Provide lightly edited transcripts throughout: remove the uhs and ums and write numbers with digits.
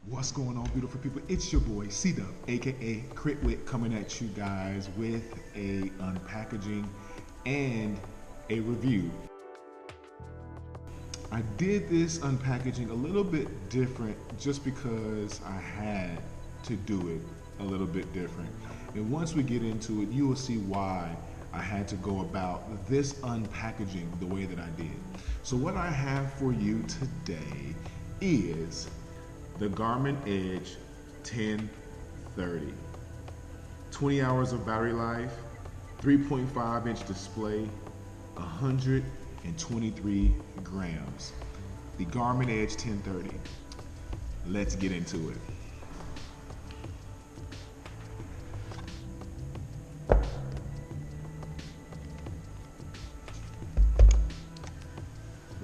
What's going on, beautiful people? It's your boy C-Dub, aka Crit Whit, coming at you guys with a unpackaging and a review. I did this unpackaging a little bit different just because I had to do it a little bit different. And once we get into it, you will see why I had to go about this unpackaging the way that I did. So what I have for you today is the Garmin Edge 1030. 20 hours of battery life, 3.5-inch display, 123 grams. The Garmin Edge 1030. Let's get into it.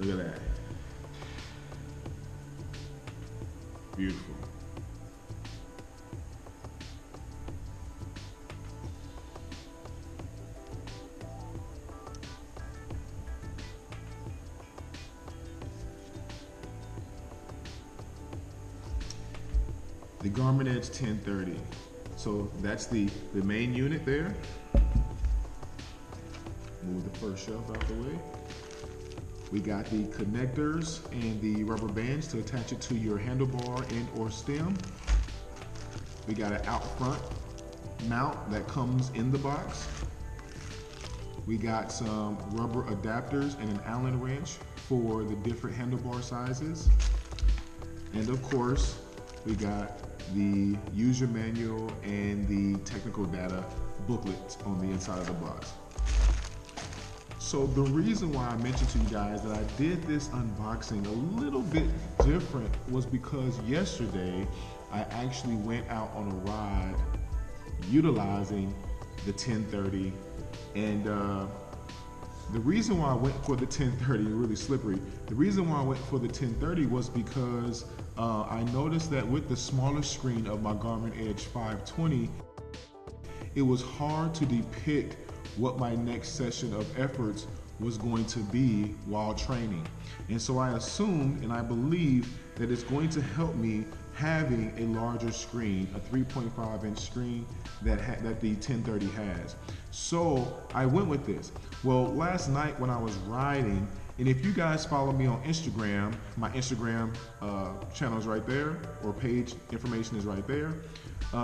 Look at that. Beautiful. The Garmin Edge 1030. So that's the main unit there. Move the first shelf out the way. We got the connectors and the rubber bands to attach it to your handlebar and or stem. We got an out front mount that comes in the box. We got some rubber adapters and an Allen wrench for the different handlebar sizes. And of course, we got the user manual and the technical data booklet on the inside of the box. So the reason why I mentioned to you guys that I did this unboxing a little bit different was because yesterday I actually went out on a ride utilizing the 1030, and the reason why I went for the 1030, really slippery, the reason why I went for the 1030 was because I noticed that with the smaller screen of my Garmin Edge 520, it was hard to depict what my next session of efforts was going to be while training. And so I assumed and I believe that it's going to help me having a larger screen, a 3.5-inch screen that the 1030 has. So I went with this. Well, last night when I was riding, and if you guys follow me on Instagram, my Instagram channel is right there, or page information is right there.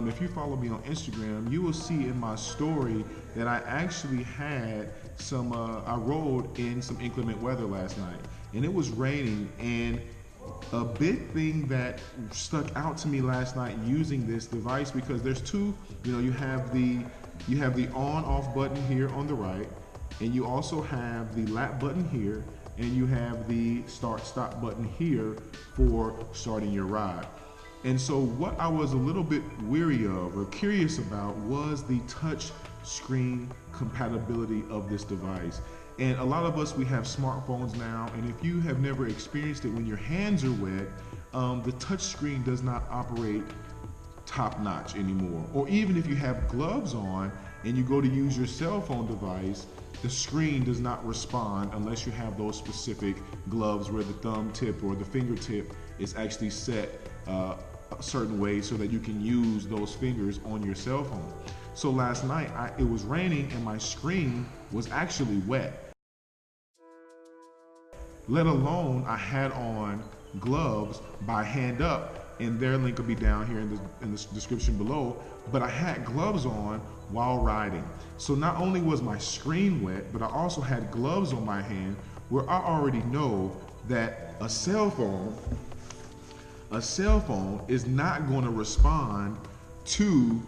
If you follow me on Instagram, you will see in my story that I actually had some, I rode in some inclement weather last night, and it was raining. And a big thing that stuck out to me last night using this device, because there's two, you have the on-off button here on the right, and you also have the lap button here, and you have the start-stop button here for starting your ride. And so what I was a little bit weary of or curious about was the touch screen compatibility of this device. And a lot of us, we have smartphones now, and if you have never experienced it, when your hands are wet, the touch screen does not operate top-notch anymore. Or even if you have gloves on and you go to use your cell phone device, the screen does not respond unless you have those specific gloves where the thumb tip or the fingertip is actually set a certain way so that you can use those fingers on your cell phone. So last night it was raining and my screen was actually wet. Let alone I had on gloves by Handup, and their link will be down here in the description below, but I had gloves on while riding. So not only was my screen wet, but I also had gloves on my hand, where I already know that a cell phone is not going to respond to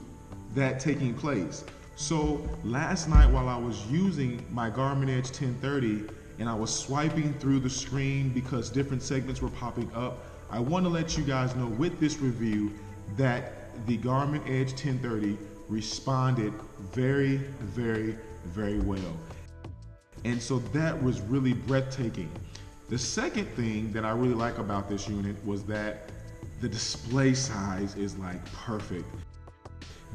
that taking place. So last night while I was using my Garmin Edge 1030 and I was swiping through the screen because different segments were popping up, I want to let you guys know with this review that the Garmin Edge 1030 responded very, very, very well. And so that was really breathtaking. The second thing that I really like about this unit was that the display size is like perfect.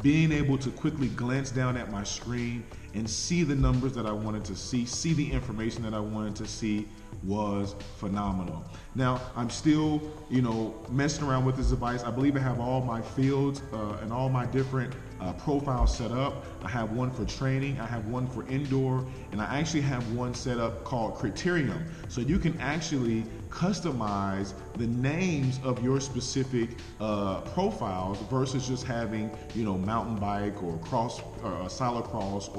Being able to quickly glance down at my screen and see the numbers that I wanted to see the information that I wanted to see was phenomenal. Now, I'm still, you know, messing around with this device. I believe I have all my fields and all my different profiles set up. I have one for training, I have one for indoor, and I actually have one set up called Criterium. So you can actually customize the names of your specific profiles versus just having, you know, mountain bike or cross or cyclocross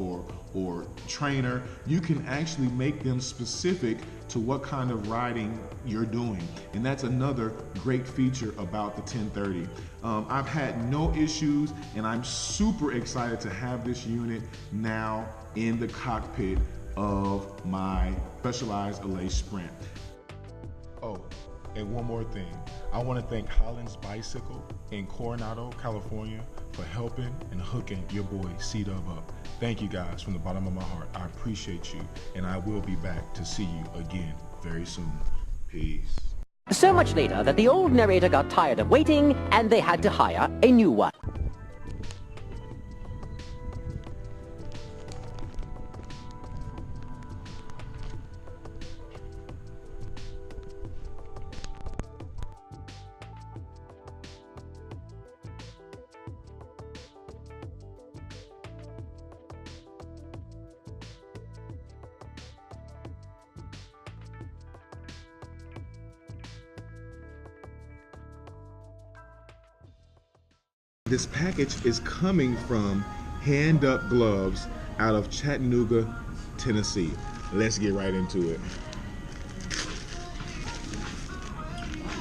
or trainer. You can actually make them specific to what kind of riding you're doing. And that's another great feature about the 1030. I've had no issues, and I'm super excited to have this unit now in the cockpit of my Specialized Allay Sprint. Oh, and one more thing. I want to thank Holland's Bicycle in Coronado, California for helping and hooking your boy C-Dub up. Thank you guys from the bottom of my heart. I appreciate you, and I will be back to see you again very soon. Peace. So much later that the old narrator got tired of waiting and they had to hire a new one. This package is coming from Handup Gloves out of Chattanooga, Tennessee. Let's get right into it.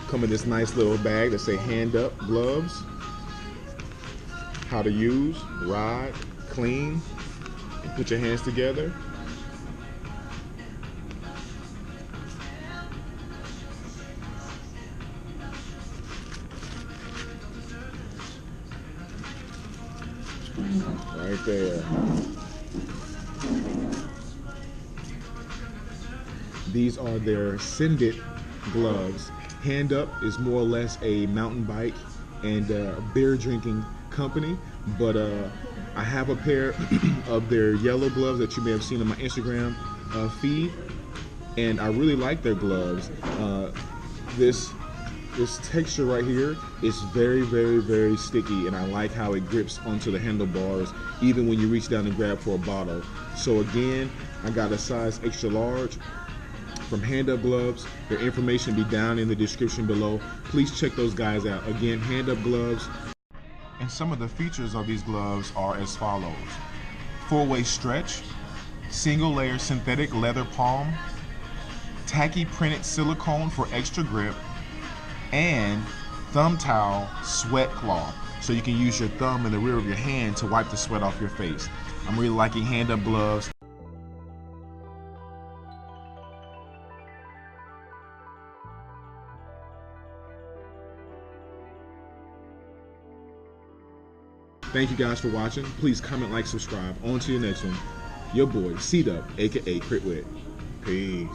Come in this nice little bag that say Handup Gloves. How to use, ride, clean, and put your hands together. Right there. These are their Sendit gloves. Handup is more or less a mountain bike and beer drinking company, but I have a pair of their yellow gloves that you may have seen on my Instagram feed, and I really like their gloves. This texture right here is very, very, very sticky, and I like how it grips onto the handlebars even when you reach down and grab for a bottle. So again, I got a size extra large from Handup Gloves. Their information will be down in the description below. Please check those guys out. Again, Handup Gloves. And some of the features of these gloves are as follows: 4-way stretch, single layer synthetic leather palm, tacky printed silicone for extra grip, and thumb towel sweat cloth, so you can use your thumb in the rear of your hand to wipe the sweat off your face. I'm really liking Handup Gloves. Thank you guys for watching. Please comment, like, subscribe. On to your next one. Your boy C-Dub, aka Whit. Peace.